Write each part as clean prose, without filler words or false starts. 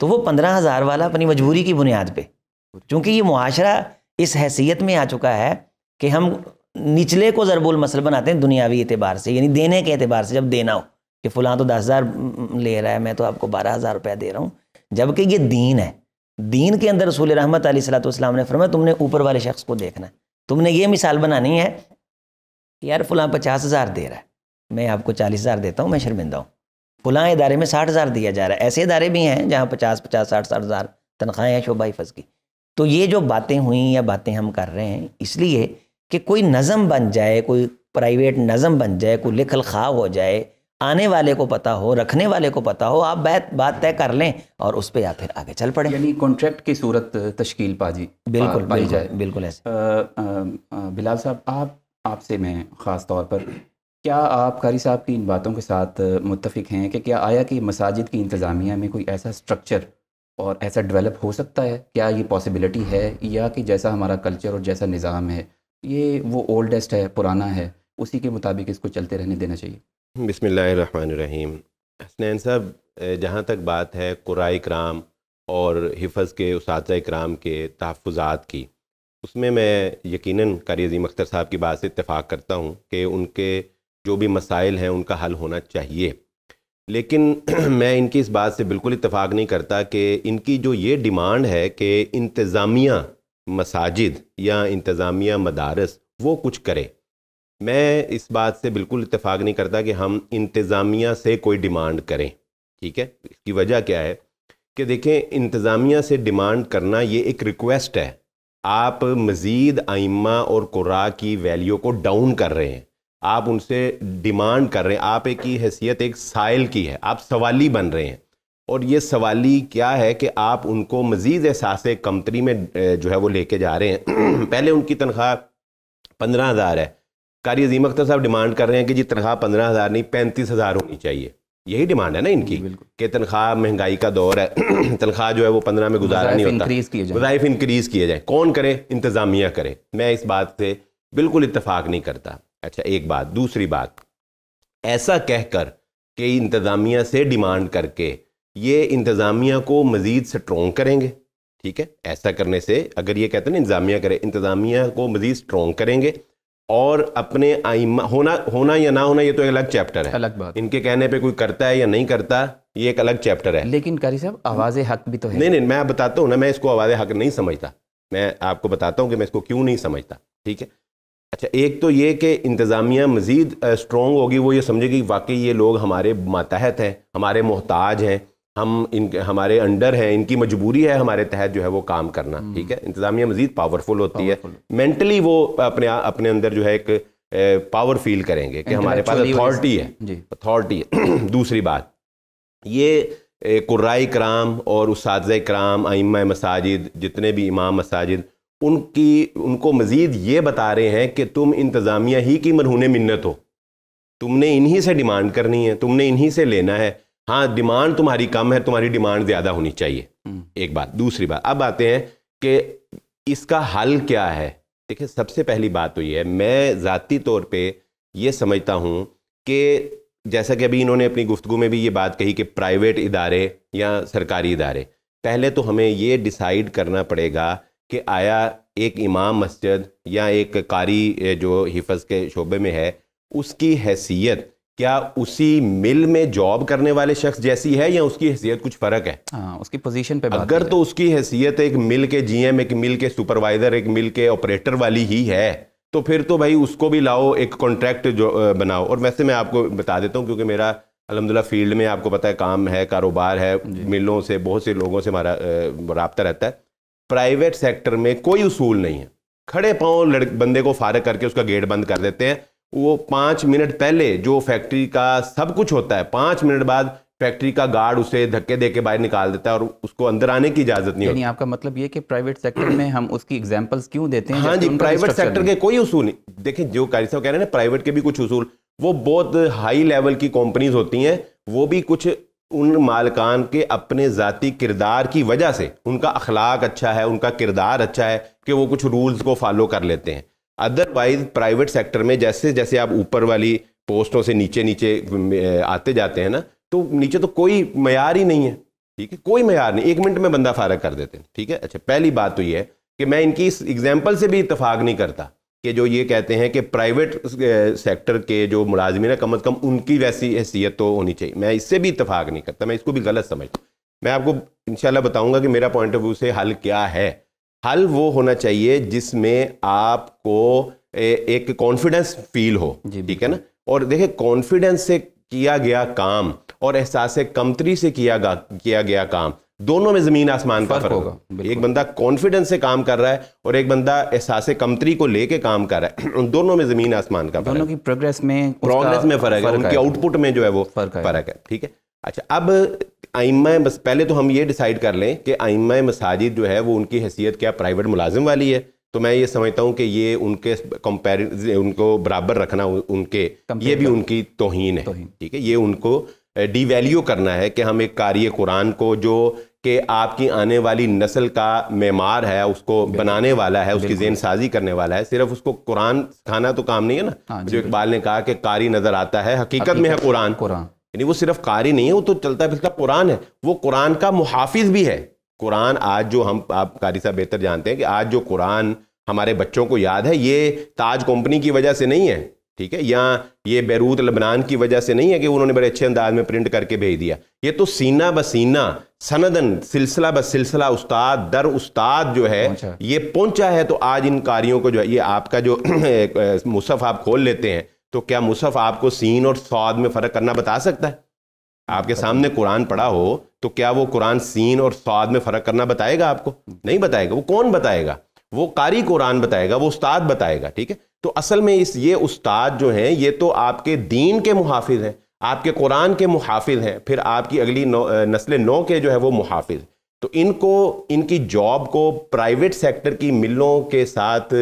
تو وہ 15,000 والا اپنی مجبوری کی بنیاد پہ، چونکہ یہ معاشرہ اس حیثیت میں آ چکا ہے کہ ہم نچلے کو ضرب المثل بناتے ہیں دنیاوی اعتبار سے، یعنی دینے کے اعتبار سے، جب دینا ہو کہ فلاں تو 10,000 لے رہا ہے، میں تو آپ کو 12,000 روپیہ دے رہا ہوں، جبکہ یہ دین ہے۔ دین کے اندر رسول رحمت علیہ الصلوۃ والسلام نے فرمایا تم نے اوپر والے شخص کو دیکھنا ہے، تم نے یہ مثال بنانی ہے کہ یار فلاں 50,000 دے رہا ہے، میں آپ کو 40,000 دیتا ہوں، میں شرمندہ ہوں۔ فلاں ادارے میں 60,000 دیا جا رہا ہے، ایسے ادارے بھی ہیں جہاں 50 60,000 تنخواہیں ہیں شعبہ حفظ کی۔ تو یہ جو باتیں ہوئیں یا باتیں ہم کر رہے ہیں اس لیے کہ کوئی نظم بن جائے، کوئی پرائیویٹ نظم بن جائے، کوئی لکھل خواہ ہو جائے، آنے والے کو پتہ ہو، رکھنے والے کو پتہ ہو، آپ بات طے کر لیں اور اس پہ آپ پھر آگے چل پڑیں، یعنی کانٹریکٹ کی صورت تشکیل بالکل پائی جائے۔ بالکل ایسے۔ بلال صاحب، آپ سے میں خاص طور پر، کیا آپ قاری صاحب کی ان باتوں کے ساتھ متفق ہیں کہ کیا آیا کہ مساجد کی انتظامیہ میں کوئی ایسا سٹرکچر اور ایسا ڈیولپ ہو سکتا ہے؟ کیا یہ پاسبلٹی ہے، یا کہ جیسا ہمارا کلچر اور جیسا نظام ہے یہ وہ اولڈسٹ ہے، پرانا ہے، اسی کے مطابق اس کو چلتے رہنے دینا چاہیے؟ بسم اللہ الرحمن الرحیم۔ حسنین صاحب، جہاں تک بات ہے قراء کرام اور حفظ کے اساتذہ کرام کے تحفظات کی، اس میں یقیناً قاری عظیم اختر صاحب کی بات سے اتفاق کرتا ہوں کہ ان کے جو بھی مسائل ہیں ان کا حل ہونا چاہیے، لیکن میں ان کی اس بات سے بالکل اتفاق نہیں کرتا کہ ان کی جو یہ ڈیمانڈ ہے کہ انتظامیہ مساجد یا انتظامیہ مدارس وہ کچھ کرے، میں اس بات سے بالکل اتفاق نہیں کرتا کہ ہم انتظامیہ سے کوئی ڈیمانڈ کریں، ٹھیک ہے؟ اس کی وجہ کیا ہے کہ دیکھیں، انتظامیہ سے ڈیمانڈ کرنا یہ ایک ریکویسٹ ہے، آپ مزید ائمہ اور قراء کی ویلیو کو ڈاؤن کر رہے ہیں، آپ ان سے ڈیمانڈ کر رہے ہیں، آپ ایک کی حیثیت ایک سائل کی ہے، آپ سوالی بن رہے ہیں، اور یہ سوالی کیا ہے کہ آپ ان کو مزید احساس کمتری میں جو ہے وہ لے کے جا رہے ہیں۔ پہلے ان کی تنخواہ 15,000 ہے، قاری عظیم اختر صاحب ڈیمانڈ کر رہے ہیں کہ جی تنخواہ 15,000 نہیں 35,000 ہونی چاہیے، یہی ڈیمانڈ ہے نا ان کی، کہ تنخواہ مہنگائی کا دور ہے، تنخواہ جو ہے وہ 15 میں گزارا نہیں ہوتا، وظائف انکریز کیے جائیں، کون کرے؟ انتظامیہ کرے۔ میں اس بات سے بالکل اتفاق نہیں کرتا۔ اچھا، ایک بات۔ دوسری بات، ایسا کہہ کر کہ انتظامیہ سے ڈیمانڈ کر کے یہ انتظامیہ کو مزید سٹرونگ کریں گے، ٹھیک ہے؟ ایسا کرنے سے اگر یہ کہتے ہیں نا انتظامیہ کرے، انتظامیہ کو مزید سٹرونگ کریں گے، اور اپنے ائمہ ہونا یا نہ ہونا یہ تو ایک الگ چیپٹر ہے، الگ بات، ان کے کہنے پہ کوئی کرتا ہے یا نہیں کرتا یہ ایک الگ چیپٹر ہے، لیکن قاری صاحب آواز حق بھی تو ہے۔ نہیں، میں بتاتا ہوں نا، میں اس کو آواز حق نہیں سمجھتا، میں آپ کو بتاتا ہوں کہ میں اس کو کیوں نہیں سمجھتا، ٹھیک ہے؟ اچھا، ایک تو یہ کہ انتظامیہ مزید سٹرونگ ہوگی، وہ یہ سمجھے گی واقعی یہ لوگ ہمارے ماتحت ہیں، ہمارے محتاج ہیں، ہمارے انڈر ہیں، ان کی مجبوری ہے ہمارے تحت جو ہے وہ کام کرنا، ٹھیک ہے؟ انتظامیہ مزید پاورفل ہوتی ہے، مینٹلی وہ اپنے اندر جو ہے ایک پاور فیل کریں گے کہ ہمارے پاس اتھارٹی ہے۔ دوسری بات، یہ قراء کرام اور اساتذہ کرام، ائمہ مساجد، جتنے بھی امام مساجد، ان کو مزید یہ بتا رہے ہیں کہ تم انتظامیہ ہی کی مرہون منت ہو، تم نے انہی سے ڈیمانڈ کرنی ہے، تم نے انہی سے لینا ہے، ہاں ڈیمانڈ تمہاری کم ہے، تمہاری ڈیمانڈ زیادہ ہونی چاہیے، ایک بات۔ دوسری بات، اب آتے ہیں کہ اس کا حل کیا ہے۔ دیکھیں، سب سے پہلی بات تو یہ ہے، میں ذاتی طور پہ یہ سمجھتا ہوں کہ جیسا کہ ابھی انہوں نے اپنی گفتگو میں بھی یہ بات کہی کہ پرائیویٹ ادارے یا سرکاری ادارے، پہلے تو ہمیں یہ ڈیسائیڈ کرنا پڑے گا کہ آیا ایک امام مسجد یا ایک قاری جو حفظ کے شعبے میں ہے، اس کی حیثیت کیا اسی مل میں جاب کرنے والے شخص جیسی ہے یا اس کی حیثیت کچھ فرق ہے؟ اس کی پوزیشن پہ بات اگر تو اس کی حیثیت ایک مل کے جی ایم، ایک مل کے سپروائزر، ایک مل کے آپریٹر والی ہی ہے، تو پھر تو بھائی اس کو بھی لاؤ، ایک کانٹریکٹ جو بناؤ۔ اور ویسے میں آپ کو بتا دیتا ہوں، کیونکہ میرا الحمدللہ فیلڈ میں آپ کو پتہ ہے کام ہے، کاروبار ہے، ملوں سے بہت سے لوگوں سے ہمارا رابطہ رہتا ہے۔ پرائیویٹ سیکٹر میں کوئی اصول نہیں ہے، کھڑے پاؤں بندے کو فارغ کر کے اس کا گیٹ بند کر دیتے ہیں، وہ 5 منٹ پہلے جو فیکٹری کا سب کچھ ہوتا ہے، 5 منٹ بعد فیکٹری کا گارڈ اسے دھکے دے کے باہر نکال دیتا ہے اور اس کو اندر آنے کی اجازت نہیں ہوتی۔ یعنی آپ کا مطلب یہ کہ پرائیویٹ سیکٹر میں ہم اس کی ایگزامپلس کیوں دیتے ہیں؟ ہاں جی، پرائیویٹ سیکٹر کے کوئی اصول نہیں۔ دیکھیں، جو قاری صاحب کہہ رہے ہیں نا پرائیویٹ کے بھی کچھ اصول، وہ بہت ہائی لیول کی کمپنیز ہوتی ہیں، وہ بھی کچھ ان مالکان کے اپنے ذاتی کردار کی وجہ سے، ان کا اخلاق اچھا ہے، ان کا کردار اچھا ہے کہ وہ کچھ رولز کو فالو کر لیتے ہیں۔ ادروائز پرائیویٹ سیکٹر میں جیسے جیسے آپ اوپر والی پوسٹوں سے نیچے آتے جاتے ہیں نا، تو نیچے تو کوئی معیار ہی نہیں ہے، ٹھیک ہے, کوئی معیار نہیں, 1 منٹ میں بندہ فارغ کر دیتے ہیں. ٹھیک ہے. اچھا, پہلی بات تو یہ ہے کہ میں ان کی اس ایگزامپل سے بھی اتفاق نہیں کرتا کہ جو یہ کہتے ہیں کہ پرائیویٹ سیکٹر کے جو ملازمین ہیں کم از کم ان کی ویسی حیثیت تو ہونی چاہیے. میں اس سے بھی اتفاق نہیں کرتا, میں اس کو بھی غلط سمجھتا ہوں. میں آپ کو انشاءاللہ بتاؤں گا کہ میرا پوائنٹ آف ویو سے حل کیا ہے. حل وہ ہونا چاہیے جس میں آپ کو ایک کانفیڈنس فیل ہو. ٹھیک ہے نا. اور دیکھیں, کانفیڈنس سے کیا گیا کام اور احساس کمتری سے کیا گیا کام, دونوں میں زمین آسمان کا فرق ہوگا. ایک بندہ کانفیڈنس سے کام کر رہا ہے اور ایک بندہ احساس کمتری کو لے کے کام کر رہا ہے, ان دونوں میں زمین آسمان کا فرق ہے. دونوں کی پروگریس میں فرق ہے, ان کی آؤٹ پٹ میں جو ہے وہ فرق ہے. ٹھیک ہے. اچھا, اب ائمہ, بس پہلے تو ہم یہ ڈیسائیڈ کر لیں کہ ائمہ مساجد جو ہے وہ ان کی حیثیت کیا پرائیویٹ ملازم والی ہے. تو میں یہ سمجھتا ہوں کہ یہ ان کے ان کو برابر رکھنا ان کے, یہ بھی ان کی توہین ہے. ٹھیک ہے. یہ ان کو ڈی ویلیو کرنا ہے کہ ہم ایک قاری قرآن کو جو کہ آپ کی آنے والی نسل کا معمار ہے, اس کو بنانے والا ہے, اس کی ذہن سازی کرنے والا ہے, صرف اس کو قرآن سکھانا تو کام نہیں ہے نا. جو اقبال نے کہا کہ قاری نظر آتا ہے حقیقت میں ہے قرآن, یعنی وہ صرف قاری نہیں ہے, وہ تو چلتا پھرتا قرآن ہے, وہ قرآن کا محافظ بھی ہے. قرآن آج جو آپ قاری صاحب بہتر جانتے ہیں کہ آج جو قرآن ہمارے بچوں کو یاد ہے, یہ تاج کمپنی کی وجہ سے نہیں ہے. ٹھیک ہے. یا یہ بیروت لبنان کی وجہ سے نہیں ہے کہ انہوں نے بڑے اچھے انداز میں پرنٹ کر کے بھیج دیا. یہ تو سینہ بسینہ, سندن, سلسلہ بسلسلہ, استاد در استاد جو ہے یہ پہنچا ہے. تو آج ان قاریوں کو جو ہے, یہ آپ کا جو مصحف آپ کھول لیتے ہیں, تو کیا مصحف آپ کو سین اور صاد میں فرق کرنا بتا سکتا ہے؟ آپ کے سامنے قرآن پڑھا ہو تو کیا وہ قرآن سین اور صاد میں فرق کرنا بتائے گا آپ کو؟ نہیں بتائے گا. وہ کون بتائے گا؟ وہ قاری قرآن بتائے گا, وہ استاد بتائے گا. ٹھیک ہے. تو اصل میں یہ استاد جو ہیں یہ تو آپ کے دین کے محافظ ہیں, آپ کے قرآن کے محافظ ہیں, پھر آپ کی اگلی نسل نو کے جو ہے وہ محافظ. تو ان کو, ان کی جاب کو پرائیویٹ سیکٹر کی ملوں کے ساتھ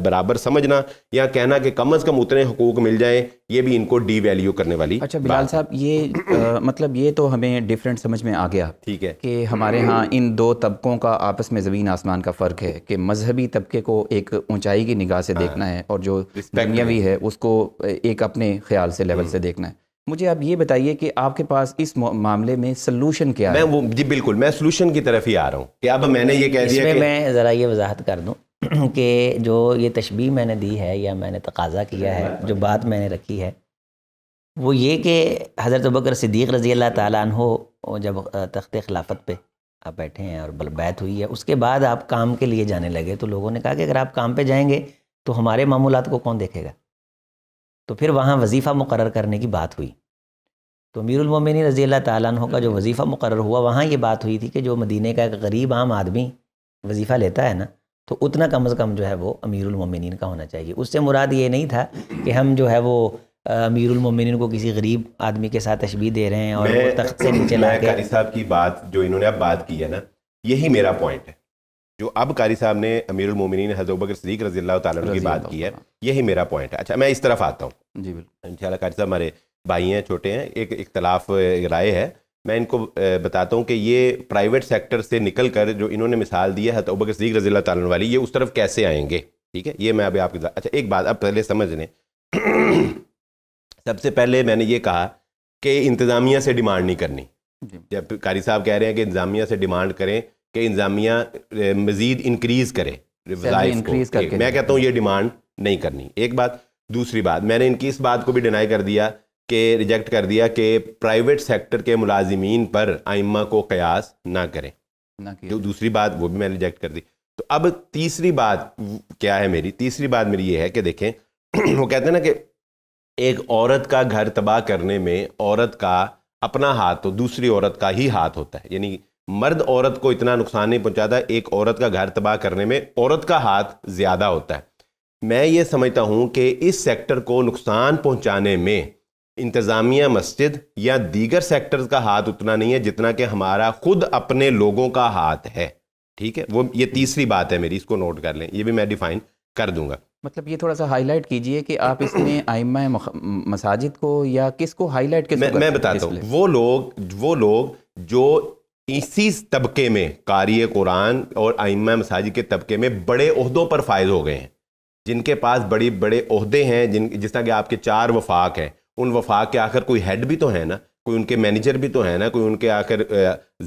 برابر سمجھنا یا کہنا کہ کم از کم اتنے حقوق مل جائیں, یہ بھی ان کو ڈی ویلیو کرنے والی. اچھا بلال صاحب, یہ مطلب یہ تو ہمیں ڈیفرنٹ سمجھ میں آ گیا. ٹھیک ہے. کہ ہمارے ہاں ان دو طبقوں کا آپس میں زمین آسمان کا فرق ہے کہ مذہبی طبقے کو ایک اونچائی کی نگاہ سے دیکھنا ہے اور جو دنیاوی ہے اس کو ایک اپنے خیال سے لیول سے دیکھنا ہے. مجھے آپ یہ بتائیے کہ آپ کے پاس اس معاملے میں سلوشن کیا ہے؟ جی بالکل, میں سلوشن کی طرف ہی آ رہا ہوں کہ اب میں نے یہ کہہ دیا کہ میں ذرا یہ وضاحت کر دوں کہ جو یہ تشبیہ میں نے دی ہے یا میں نے تقاضا کیا ہے, جو بات میں نے رکھی ہے وہ یہ کہ حضرت ابوبکر صدیق رضی اللہ تعالیٰ عنہ جب تخت خلافت پہ آپ بیٹھے ہیں اور بیعت ہوئی ہے, اس کے بعد آپ کام کے لیے جانے لگے, تو لوگوں نے کہا کہ اگر آپ کام پہ جائیں گے تو ہمارے معمولات کو کون دیکھے گا؟ تو پھر وہاں وظیفہ مقرر کرنے کی بات ہوئی. تو امیر المومنین رضی اللہ تعالیٰ عنہ کا جو وظیفہ مقرر ہوا, وہاں یہ بات ہوئی تھی کہ جو مدینے کا ایک غریب عام آدمی وظیفہ لیتا ہے نا, تو اتنا کم از کم جو ہے وہ امیر المومنین کا ہونا چاہیے. اس سے مراد یہ نہیں تھا کہ ہم جو ہے وہ امیر المومنین کو کسی غریب آدمی کے ساتھ تشبیہ دے رہے ہیں اور وہ تخت سے نیچے لا کے. قاری صاحب کی بات جو انہوں نے اب بات کی ہے نا, یہی میرا پوائنٹ ہے. جو اب قاری صاحب نے امیر المومنین حضرت ابوبکر صدیق رضی اللہ تعالیٰ عنہ کی بات کی ہے, یہی میرا پوائنٹ ہے. اچھا, میں اس طرف آتا ہوں. جی بالکل انشاءاللہ. قاری صاحب ہمارے بھائی ہیں, چھوٹے ہیں, ایک اختلاف رائے ہے. میں ان کو بتاتا ہوں کہ یہ پرائیویٹ سیکٹر سے نکل کر جو انہوں نے مثال دی ہے حضرت ابوبکر صدیق رضی اللہ تعالیٰ عنہ والی, یہ اس طرف کیسے آئیں گے. ٹھیک ہے. یہ میں ابھی آپ کے ساتھ, اچھا ایک بات اب پہلے سمجھ لیں. سب سے پہلے میں نے یہ کہا کہ انتظامیہ سے ڈیمانڈ نہیں کرنی. جب قاری صاحب کہہ رہے ہیں کہ انتظامیہ سے ڈیمانڈ کریں کہ انتظامیہ مزید انکریز کرے وظائف کو, میں کہتا ہوں یہ ڈیمانڈ نہیں کرنی. ایک بات. دوسری بات, میں نے ان کی اس بات کو بھی ڈینائی کر دیا کہ ریجیکٹ کر دیا کہ پرائیویٹ سیکٹر کے ملازمین پر ائمہ کو قیاس نہ کریں. جو دوسری بات وہ بھی میں نے ریجیکٹ کر دی. تو اب تیسری بات کیا ہے میری؟ تیسری بات میری یہ ہے کہ دیکھیں وہ کہتے ہیں نا کہ ایک عورت کا گھر تباہ کرنے میں عورت کا اپنا ہاتھ تو دوسری عورت کا ہی ہاتھ ہوتا ہے. یعنی مرد عورت کو اتنا نقصان نہیں پہنچاتا, ایک عورت کا گھر تباہ کرنے میں عورت کا ہاتھ زیادہ ہوتا ہے. میں یہ سمجھتا ہوں کہ اس سیکٹر کو نقصان پہنچانے میں انتظامیہ مسجد یا دیگر سیکٹرز کا ہاتھ اتنا نہیں ہے جتنا کہ ہمارا خود اپنے لوگوں کا ہاتھ ہے. ٹھیک ہے. وہ یہ تیسری بات ہے میری, اس کو نوٹ کر لیں, یہ بھی میں ڈیفائن کر دوں گا. مطلب یہ تھوڑا سا ہائی لائٹ کیجئے کہ آپ اس میں ائمہ مساجد کو یا کس کو ہائی لائٹ کس کو؟ میں بتاتا ہوں. وہ لوگ جو اسی طبقے میں قاری قرآن اور ائمہ مساجد کے طبقے میں بڑے عہدوں پر فائز ہو گئے ہیں, جن کے پاس بڑے عہدے ہیں, جس طرح کہ آپ کے 4 وفاق ہیں, ان وفاق کے آخر کوئی ہیڈ بھی تو ہے نا, کوئی ان کے مینیجر بھی تو ہیں نا, کوئی ان کے آخر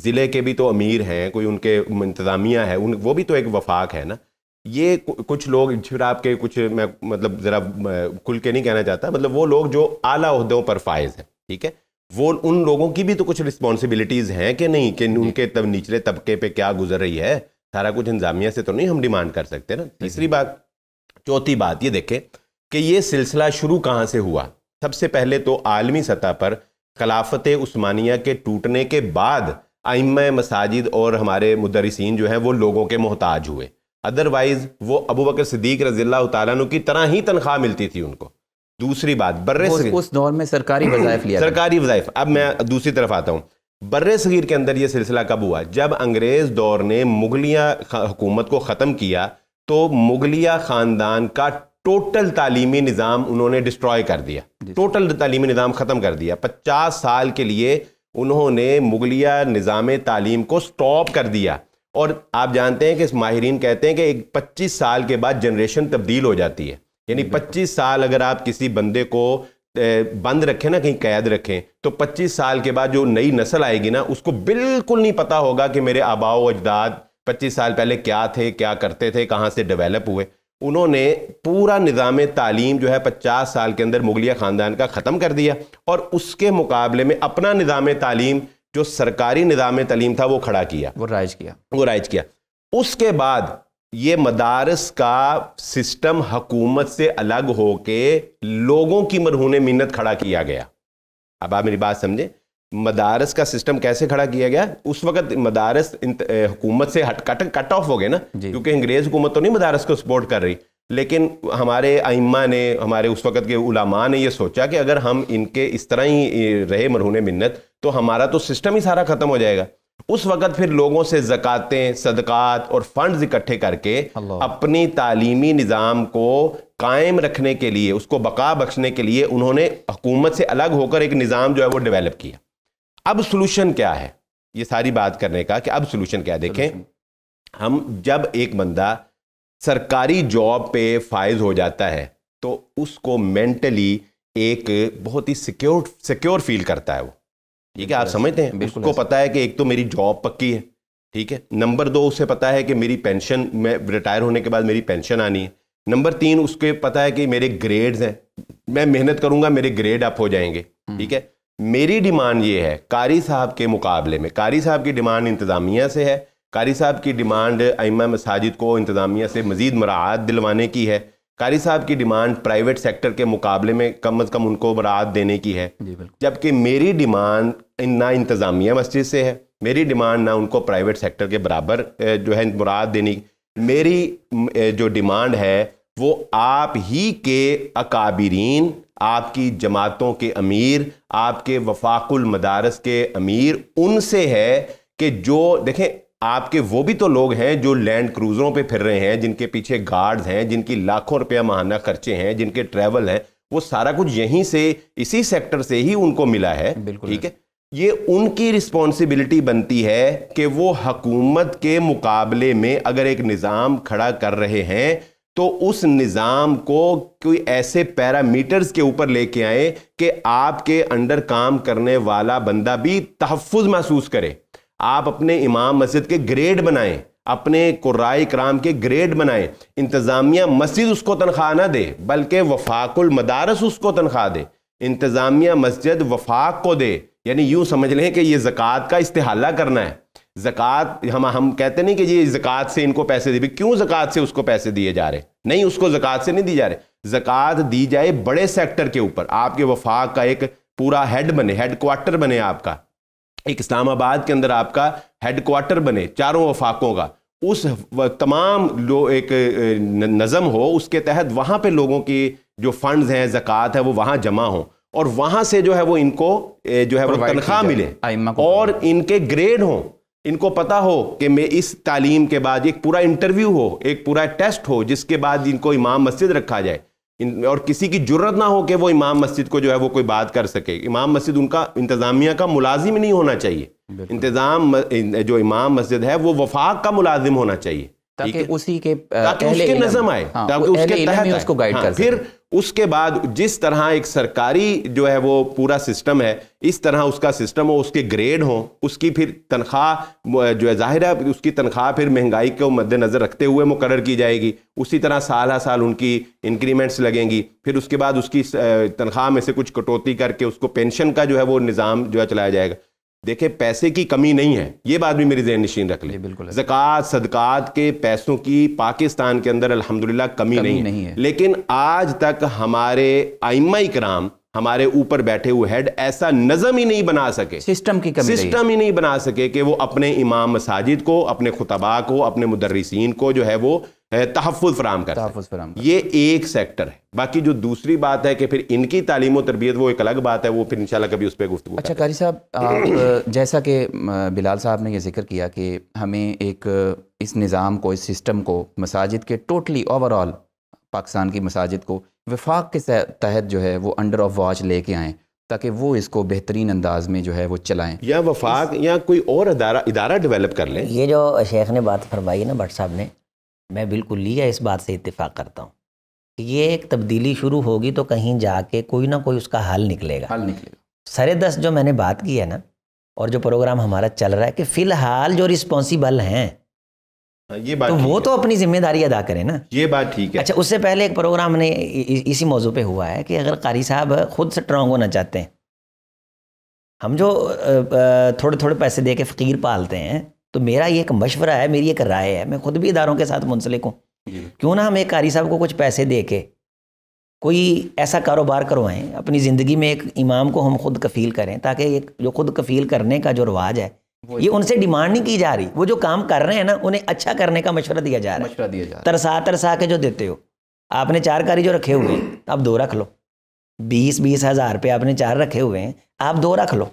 ضلع کے بھی تو امیر ہیں, کوئی ان کے انتظامیہ ہے, وہ بھی تو ایک وفاق ہے نا. یہ کچھ لوگ پھر آپ کے کچھ, میں مطلب ذرا کھل کے نہیں کہنا چاہتا, مطلب وہ لوگ جو اعلیٰ عہدوں پر فائز ہیں, ٹھیک ہے, وہ ان لوگوں کی بھی تو کچھ رسپانسبلٹیز ہیں کہ نہیں, کہ ان کے نچلے طبقے پہ کیا گزر رہی ہے, سارا کچھ انتظامیہ سے تو نہیں ہم ڈیمانڈ کر سکتے نا. تیسری بات, چوتھی بات یہ دیکھیں کہ یہ سلسلہ شروع کہاں سے ہوا. سب سے پہلے تو عالمی سطح پر خلافت عثمانیہ کے ٹوٹنے کے بعد ائمہ مساجد اور ہمارے مدرسین جو ہیں وہ لوگوں کے محتاج ہوئے. ادروائز وہ ابو بکر صدیق رضی اللہ تعالیٰ عنہ کی طرح ہی تنخواہ ملتی تھی ان کو. دوسری بات, اس دور میں سرکاری وظائف لیا, سرکاری وظائف. اب میں دوسری طرف آتا ہوں, بر صغیر کے اندر یہ سلسلہ کب ہوا؟ جب انگریز دور نے مغلیہ حکومت کو ختم کیا تو مغلیہ خاندان کا ٹوٹل تعلیمی نظام انہوں نے ڈسٹروائے کر دیا, ٹوٹل تعلیمی نظام ختم کر دیا. 50 سال کے لیے انہوں نے مغلیہ نظام تعلیم کو سٹاپ کر دیا. اور آپ جانتے ہیں کہ ماہرین کہتے ہیں کہ 25 سال کے بعد جنریشن تبدیل ہو جاتی ہے. یعنی 25 سال اگر آپ کسی بندے کو بند رکھیں نا, کہیں قید رکھیں, تو 25 سال کے بعد جو نئی نسل آئے گی نا, اس کو بالکل نہیں پتا ہوگا کہ میرے آباء و اجداد 25 سال پہلے کیا تھے, کیا کرتے تھے, کہاں سے ڈیولپ ہوئے. انہوں نے پورا نظام تعلیم جو ہے 50 سال کے اندر مغلیہ خاندان کا ختم کر دیا, اور اس کے مقابلے میں اپنا نظام تعلیم جو سرکاری نظام تعلیم تھا وہ کھڑا کیا, وہ رائج کیا. اس کے بعد یہ مدارس کا سسٹم حکومت سے الگ ہو کے لوگوں کی مرہون منت کھڑا کیا گیا. اب آپ میری بات سمجھیں, مدارس کا سسٹم کیسے کھڑا کیا گیا؟ اس وقت مدارس حکومت سے کٹ آف ہو گئے نا, کیونکہ انگریز حکومت تو نہیں مدارس کو سپورٹ کر رہی, لیکن ہمارے ائمہ نے, ہمارے اس وقت کے علماء نے یہ سوچا کہ اگر ہم ان کے اس طرح ہی رہے مرہون منت تو ہمارا تو سسٹم ہی سارا ختم ہو جائے گا. اس وقت پھر لوگوں سے زکاتیں, صدقات اور فنڈز اکٹھے کر کے اپنی تعلیمی نظام کو قائم رکھنے کے لیے, اس کو بقا بخشنے کے لیے انہوں نے حکومت سے الگ ہو کر ایک نظام جو ہے وہ ڈیولپ کیا. اب سلوشن کیا ہے یہ ساری بات کرنے کا, کہ اب سلوشن کیا ہے؟ دیکھیں, ہم جب ایک بندہ سرکاری جاب پہ فائز ہو جاتا ہے تو اس کو مینٹلی ایک بہت ہی سیکیور فیل کرتا ہے وہ, ٹھیک ہے, آپ سمجھتے ہیں, اس کو پتا ہے کہ ایک تو میری جاب پکی ہے, ٹھیک ہے, نمبر 2 اسے پتا ہے کہ میری پینشن, میں ریٹائر ہونے کے بعد میری پینشن آنی ہے, نمبر 3 اس کو پتا ہے کہ میرے گریڈز ہیں, میں محنت کروں گا میرے گریڈ اپ ہو جائیں گے, ٹھیک ہے. میری ڈیمانڈ یہ ہے قاری صاحب کے مقابلے میں, قاری صاحب کی ڈیمانڈ انتظامیہ سے ہے, قاری صاحب کی ڈیمانڈ ائمہ مساجد کو انتظامیہ سے مزید مراعات دلوانے کی ہے, قاری صاحب کی ڈیمانڈ پرائیویٹ سیکٹر کے مقابلے میں کم از کم ان کو مراعات دینے کی ہے, جبکہ میری ڈیمانڈ نہ انتظامیہ مسجد سے ہے, میری ڈیمانڈ نہ ان کو پرائیویٹ سیکٹر کے برابر جو ہے مراعات دینی. میری جو ڈیمانڈ ہے وہ آپ ہی کے اکابرین, آپ کی جماعتوں کے امیر, آپ کے وفاق المدارس کے امیر, ان سے ہے کہ جو دیکھیں آپ کے وہ بھی تو لوگ ہیں جو لینڈ کروزروں پہ پھر رہے ہیں, جن کے پیچھے گارڈز ہیں, جن کی لاکھوں روپیہ ماہانہ خرچے ہیں, جن کے ٹریول ہیں, وہ سارا کچھ یہیں سے اسی سیکٹر سے ہی ان کو ملا ہے, ٹھیک ہے. یہ ان کی رسپانسبلٹی بنتی ہے کہ وہ حکومت کے مقابلے میں اگر ایک نظام کھڑا کر رہے ہیں تو اس نظام کو کوئی ایسے پیرامیٹرز کے اوپر لے کے آئیں کہ آپ کے انڈر کام کرنے والا بندہ بھی تحفظ محسوس کرے. آپ اپنے امام مسجد کے گریڈ بنائیں, اپنے قرائے کرام کے گریڈ بنائیں. انتظامیہ مسجد اس کو تنخواہ نہ دے بلکہ وفاق المدارس اس کو تنخواہ دے, انتظامیہ مسجد وفاق کو دے. یعنی یوں سمجھ لیں کہ یہ زکوٰۃ کا استحالہ کرنا ہے. زکوٰۃ ہم کہتے نہیں کہ یہ زکوٰۃ سے ان کو پیسے دے, کیوں زکوٰۃ سے اس کو پیسے دیے جا رہے؟ نہیں, اس کو زکوٰۃ سے نہیں دی جا رہے. زکوٰۃ دی جائے بڑے سیکٹر کے اوپر, آپ کے وفاق کا ایک پورا ہیڈ بنے, ہیڈ کوارٹر بنے, آپ کا ایک اسلام آباد کے اندر آپ کا ہیڈ کوارٹر بنے چاروں وفاقوں کا, اس تمام ایک نظم ہو, اس کے تحت وہاں پہ لوگوں کی جو فنڈز ہیں, زکوٰۃ ہے, وہ وہاں جمع ہوں, اور وہاں سے جو ہے وہ ان کو جو ہے وہ تنخواہ ملے, اور ان کے گریڈ ہوں, ان کو پتا ہو کہ میں اس تعلیم کے بعد ایک پورا انٹرویو ہو, ایک پورا ٹیسٹ ہو, جس کے بعد ان کو امام مسجد رکھا جائے, اور کسی کی جرت نہ ہو کہ وہ امام مسجد کو جو ہے وہ کوئی بات کر سکے. امام مسجد ان کا انتظامیہ کا ملازم نہیں ہونا چاہیے, جو امام مسجد ہے وہ وفاق کا ملازم ہونا چاہیے, تاکہ اسی کے تاکہ اس کے نظم آئے، تاکہ اس کے تحت اس کو گائیڈ کر سکے. پھر اس کے بعد جس طرح ایک سرکاری جو ہے وہ پورا سسٹم ہے، اس طرح اس کا سسٹم ہو، اس کے گریڈ ہوں، اس کی پھر تنخواہ جو ہے ظاہر ہے اس کی تنخواہ پھر مہنگائی کو مد نظر رکھتے ہوئے مقرر کی جائے گی، اسی طرح سال ہر سال ان کی انکریمنٹس لگیں گی، پھر اس کے بعد اس کی تنخواہ میں سے کچھ کٹوتی کر کے اس کو پینشن کا جو ہے وہ نظام جو ہے چلایا جائے گا. دیکھیں پیسے کی کمی نہیں ہے، یہ بات بھی میری ذہن نشین رکھ لیں. زکوٰۃ صدقات کے پیسوں کی پاکستان کے اندر الحمدللہ کمی نہیں ہے، لیکن آج تک ہمارے ائمہ اکرام، ہمارے اوپر بیٹھے ہوئے ہیڈ ایسا نظم ہی نہیں بنا سکے، سسٹم ہی نہیں بنا سکے کہ وہ اپنے امام مساجد کو، اپنے خطباء کو، اپنے مدرسین کو جو ہے وہ تحفظ فراہم کر سکے. یہ ایک سیکٹر ہے. باقی جو دوسری بات ہے کہ پھر ان کی تعلیم و تربیت وہ ایک الگ بات ہے، وہ پھر انشاءاللہ کبھی اس پہ گفتگو. اچھا قاری صاحب، آپ جیسا کہ بلال صاحب نے یہ ذکر کیا کہ ہمیں ایک اس نظام کو، اس سسٹم کو، مساجد کے ٹوٹلی اوور آل پاکستان کی مساجد کو وفاق کے تحت جو ہے وہ انڈر آف واچ لے کے آئیں تاکہ وہ اس کو بہترین انداز میں جو ہے وہ چلائیں، یا وفاق یا کوئی اور ادارہ ڈیولپ کر لیں. یہ جو شیخ نے بات فرمائی نا بٹ صاحب نے، میں بالکل لیا اس بات سے اتفاق کرتا ہوں کہ یہ ایک تبدیلی شروع ہوگی تو کہیں جا کے کوئی نہ کوئی اس کا حل نکلے گا. سر دست جو میں نے بات کی ہے نا، اور جو پروگرام ہمارا چل رہا ہے کہ فی الحال جو رسپانسیبل ہیں یہ بات تو وہ تو اپنی ذمہ داری ادا کریں نا. یہ بات ٹھیک ہے. اچھا، اس سے پہلے ایک پروگرام نے اسی موضوع پہ ہوا ہے کہ اگر قاری صاحب خود سٹرانگ ہونا چاہتے ہیں، ہم جو تھوڑے تھوڑے پیسے دے کے فقیر پالتے ہیں، تو میرا یہ ایک مشورہ ہے، میری ایک رائے ہے، میں خود بھی اداروں کے ساتھ منسلک ہوں، کیوں نہ ہم ایک قاری صاحب کو کچھ پیسے دے کے کوئی ایسا کاروبار کروائیں، اپنی زندگی میں ایک امام کو ہم خود کفیل کریں، تاکہ ایک جو خود کفیل کرنے کا جو رواج ہے یہ ان سے ڈیمانڈ نہیں کی جا رہی، وہ جو کام کر رہے ہیں نا انہیں اچھا کرنے کا مشورہ دیا جا رہا ہے. ترسا کے جو دیتے ہو، آپ نے 4 قاری جو رکھے ہوئے ہیں آپ 2 رکھ لو، 20 ہزار پہ آپ نے 4 رکھے ہوئے ہیں، آپ 2 رکھ لو،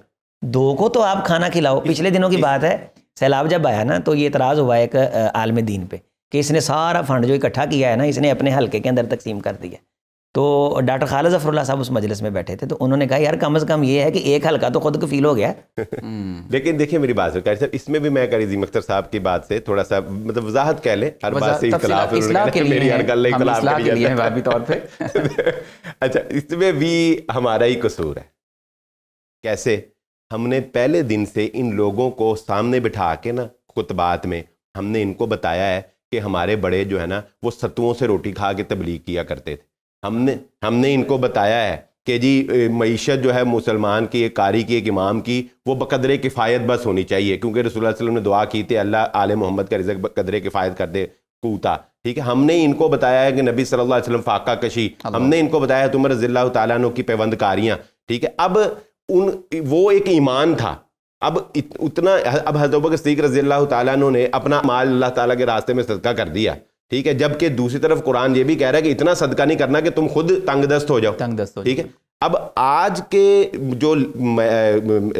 2 کو تو آپ کھانا کھلاؤ. پچھلے دنوں کی بات ہے، سیلاب جب آیا نا تو یہ اعتراض ہوا ایک عالم دین پہ کہ اس نے سارا فنڈ جو اکٹھا کیا ہے نا اس نے اپنے حلقے کے اندر تقسیم کر دیا. تو ڈاکٹر خالد ظفر اللہ صاحب اس مجلس میں بیٹھے تھے، تو انہوں نے کہا یار کم از کم یہ ہے کہ ایک حلقہ تو خود کفیل ہو گیا. لیکن دیکھیں میری بات صاحب، اس میں بھی میں قاری عظیم اختر صاحب کی بات سے تھوڑا سا مطلب وضاحت کہہ لیں، ہر بات سے اختلاف میری ہر گل اختلاف کے لیے بابی طور پہ. اچھا، اس میں بھی ہمارا ہی قصور ہے. کیسے؟ ہم نے پہلے دن سے ان لوگوں کو سامنے بٹھا کے نا خطبات میں ہم نے ان کو بتایا ہے کہ ہمارے بڑے جو ہے نا وہ ستوؤں سے روٹی کھا کے تبلیغ کیا کرتے تھے. ہم نے ان کو بتایا ہے کہ جی معیشت جو ہے مسلمان کی، ایک قاری کی، ایک امام کی، وہ بقدر کفایت بس ہونی چاہیے، کیونکہ رسول اللہ صلی اللہ علیہ وسلم نے دعا کی تھی اللہ آل محمد کا رزق بقدر کفایت کر دے قوتا. ٹھیک ہے، ہم نے ان کو بتایا ہے کہ نبی صلی اللہ علیہ وسلم فاقہ کشی، ہم نے ان کو بتایا ہے عمر رضی اللہ تعالیٰ عنہ کی پیوند کاریاں. ٹھیک ہے، اب وہ ایک ایمان تھا. اب حضرت ابوبکر صدیق رضی اللہ تعالیٰ عنہ نے اپنا مال اللہ تعالیٰ کے راستے میں صدقہ کر دیا. ٹھیک ہے، جبکہ دوسری طرف قرآن یہ بھی کہہ رہا ہے کہ اتنا صدقہ نہیں کرنا کہ تم خود تنگ دست ہو جاؤ. ٹھیک ہے، اب آج کے جو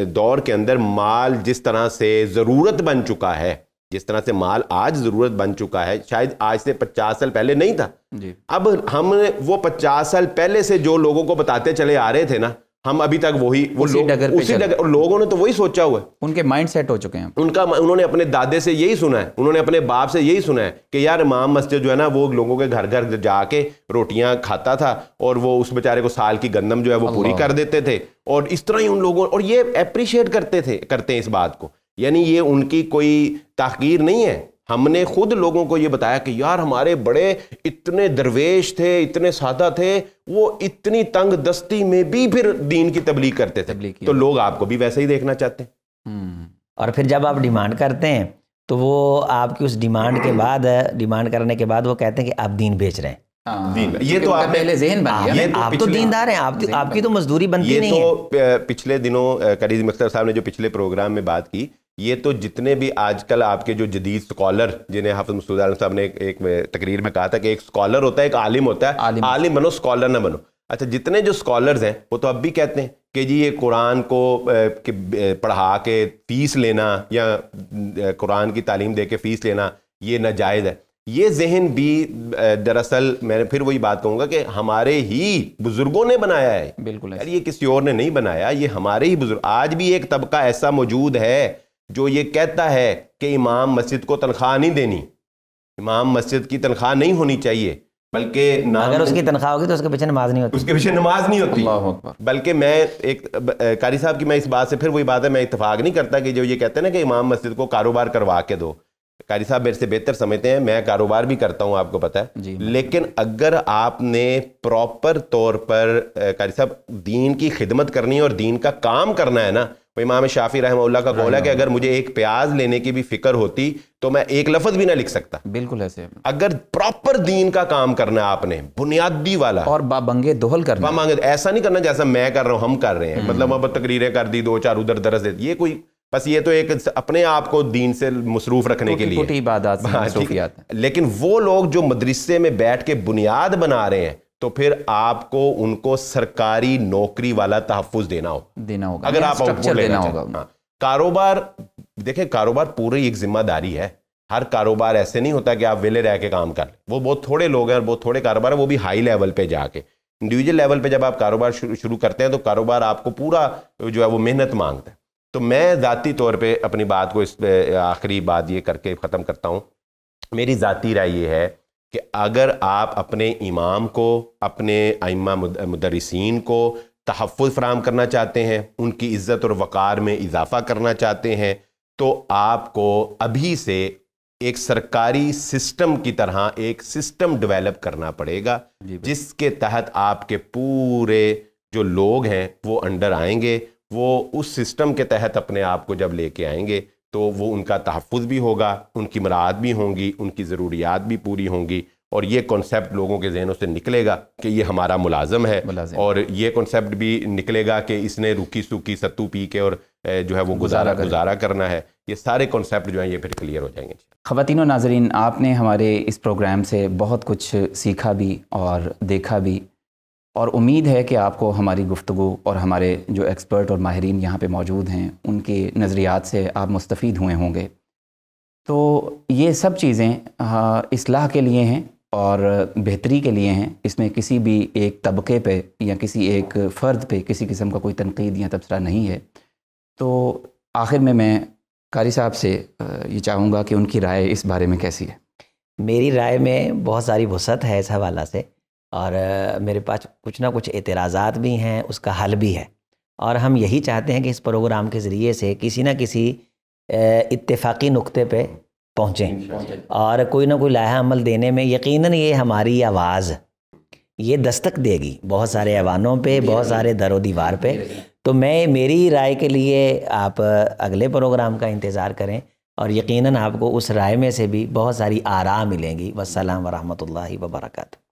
دور کے اندر مال جس طرح سے ضرورت بن چکا ہے، جس طرح سے مال آج ضرورت بن چکا ہے، شاید آج سے 50 سال پہلے نہیں تھا. اب ہم نے وہ 50 سال پہلے سے جو لوگوں کو بتاتے چلے آ رہے تھے نا، ہم ابھی تک وہی اور لوگوں نے تو وہی سوچا ہوا ہے، ان کے مائنڈ سیٹ ہو چکے ہیں. انہوں نے اپنے دادے سے یہی سنا ہے، انہوں نے اپنے باپ سے یہی سنا ہے کہ یار امام مسجد جو ہے نا وہ لوگوں کے گھر گھر جا کے روٹیاں کھاتا تھا اور وہ اس بیچارے کو سال کی گندم جو ہے وہ پوری کر دیتے تھے. اور اس طرح ہی ان لوگوں، اور یہ اپریشیٹ کرتے ہیں اس بات کو، یعنی یہ ان کی کوئی تحقیر نہیں ہے. ہم نے خود لوگوں کو یہ بتایا کہ یار ہمارے بڑے اتنے درویش تھے، اتنے سادہ تھے، وہ اتنی تنگ دستی میں بھی پھر دین کی تبلیغ کرتے تھے. تو لوگ آپ کو بھی ویسے ہی دیکھنا چاہتے ہیں. اور پھر جب آپ ڈیمانڈ کرتے ہیں تو وہ آپ کی اس ڈیمانڈ کے بعد، ڈیمانڈ کرنے کے بعد وہ کہتے ہیں کہ آپ دین بیچ رہے ہیں. یہ تو آپ پہلے ذہن بن گیا، آپ تو دیندار ہیں، آپ کی تو مزدوری بنتی نہیں ہے. یہ تو پچھلے دنوں قاری عظیم اختر صاحب نے جو پچھلے پروگرام میں بات کی، یہ تو جتنے بھی آج کل آپ کے جو جدید سکالر، جنہیں حافظ مسعود عالم صاحب نے ایک تقریر میں کہا تھا کہ ایک سکالر ہوتا ہے، ایک عالم ہوتا ہے، عالم بنو سکالر نہ بنو. اچھا، جتنے جو سکالرز ہیں وہ تو اب بھی کہتے ہیں کہ جی یہ قرآن کو پڑھا کے فیس لینا یا قرآن کی تعلیم دے کے فیس لینا یہ ناجائز ہے. یہ ذہن بھی دراصل میں پھر وہی بات کہوں گا کہ ہمارے ہی بزرگوں نے بنایا ہے. بالکل، یہ کسی اور نے نہیں بنایا، یہ ہمارے ہی بزرگ. آج بھی ایک طبقہ ایسا موجود ہے جو یہ کہتا ہے کہ امام مسجد کو تنخواہ نہیں دینی، امام مسجد کی تنخواہ نہیں ہونی چاہیے، بلکہ اگر اس کی تنخواہ ہوگی تو اس کے پیچھے نماز نہیں ہوتی، اس کے پیچھے نماز نہیں ہوتی۔ اللہ اکبر۔ بلکہ میں ایک قاری صاحب کی میں اس بات سے پھر وہی بات ہے، میں اتفاق نہیں کرتا کہ جو یہ کہتے ہیں نا کہ امام مسجد کو کاروبار کروا کے دو، قاری صاحب میرے سے بہتر سمجھتے ہیں، میں کاروبار بھی کرتا ہوں آپ کو پتہ ہے، لیکن اگر آپ نے پراپر طور پر قاری صاحب دین کی خدمت کرنی ہے اور دین کا کام کرنا ہے نا، امام شافعی رحمہ اللہ کا قول ہے کہ اگر مجھے ایک پیاز لینے کی بھی فکر ہوتی تو میں ایک لفظ بھی نہ لکھ سکتا۔ بالکل ایسے، اگر پراپر دین کا کام کرنا ہے آپ نے، بنیادی والا، اور بابنگے دوہل کرنا، ایسا نہیں کرنا جیسا میں کر رہا ہوں، ہم کر رہے ہیں، مطلب اب تقریریں کر دی، 2-4 ادھر درس دے دی، یہ کوئی بس یہ تو ایک اپنے آپ کو دین سے مصروف رکھنے کے لیے عبادات، مصروفیات۔ لیکن وہ لوگ جو مدرسے میں بیٹھ کے بنیاد بنا رہے ہیں تو پھر آپ کو ان کو سرکاری نوکری والا تحفظ دینا ہوگا اگر آپ دینا ہوگا۔ کاروبار دیکھیں، کاروبار پوری ایک ذمہ داری ہے، ہر کاروبار ایسے نہیں ہوتا کہ آپ ویلے رہ کے کام کر لیں، وہ بہت تھوڑے لوگ ہیں اور بہت تھوڑے کاروبار ہیں، وہ بھی ہائی لیول پہ جا کے، انڈیویجل لیول پہ جب آپ کاروبار شروع کرتے ہیں تو کاروبار آپ کو پورا جو ہے وہ محنت مانگتا ہے۔ تو میں ذاتی طور پہ اپنی بات کو اس پہ آخری بات یہ کر کے ختم کرتا ہوں، میری ذاتی رائے یہ ہے کہ اگر آپ اپنے امام کو، اپنے ائمہ مدرسین کو تحفظ فراہم کرنا چاہتے ہیں، ان کی عزت اور وقار میں اضافہ کرنا چاہتے ہیں، تو آپ کو ابھی سے ایک سرکاری سسٹم کی طرح ایک سسٹم ڈیولپ کرنا پڑے گا، جس کے تحت آپ کے پورے جو لوگ ہیں وہ انڈر آئیں گے، وہ اس سسٹم کے تحت اپنے آپ کو جب لے کے آئیں گے تو وہ ان کا تحفظ بھی ہوگا، ان کی مراعات بھی ہوں گی، ان کی ضروریات بھی پوری ہوں گی، اور یہ کنسیپٹ لوگوں کے ذہنوں سے نکلے گا کہ یہ ہمارا ملازم ہے، اور یہ کنسیپٹ بھی نکلے گا کہ اس نے روکی سوکی ستو پی کے اور جو ہے وہ گزارا کرنا ہے۔ یہ سارے کنسیپٹ جو ہیں یہ پھر کلیئر ہو جائیں گے۔ خواتین و ناظرین، آپ نے ہمارے اس پروگرام سے بہت کچھ سیکھا بھی اور دیکھا بھی، اور امید ہے کہ آپ کو ہماری گفتگو اور ہمارے جو ایکسپرٹ اور ماہرین یہاں پہ موجود ہیں ان کے نظریات سے آپ مستفید ہوئے ہوں گے۔ تو یہ سب چیزیں اصلاح کے لیے ہیں اور بہتری کے لیے ہیں، اس میں کسی بھی ایک طبقے پہ یا کسی ایک فرد پہ کسی قسم کا کوئی تنقید یا تبصرہ نہیں ہے۔ تو آخر میں قاری صاحب سے یہ چاہوں گا کہ ان کی رائے اس بارے میں کیسی ہے؟ میری رائے میں بہت ساری وسعت ہے اس حوالہ سے، اور میرے پاس کچھ نہ کچھ اعتراضات بھی ہیں، اس کا حل بھی ہے، اور ہم یہی چاہتے ہیں کہ اس پروگرام کے ذریعے سے کسی نہ کسی اتفاقی نقطے پہ پہنچیں، اور کوئی نہ کوئی لائحہ عمل دینے میں یقیناً یہ ہماری آواز یہ دستک دے گی بہت سارے ایوانوں پہ، بہت سارے در و دیوار پہ۔ تو میری رائے کے لیے آپ اگلے پروگرام کا انتظار کریں، اور یقیناً آپ کو اس رائے میں سے بھی بہت ساری آراء ملیں گی۔ والسلام ورحمۃ اللہ وبرکاتہ۔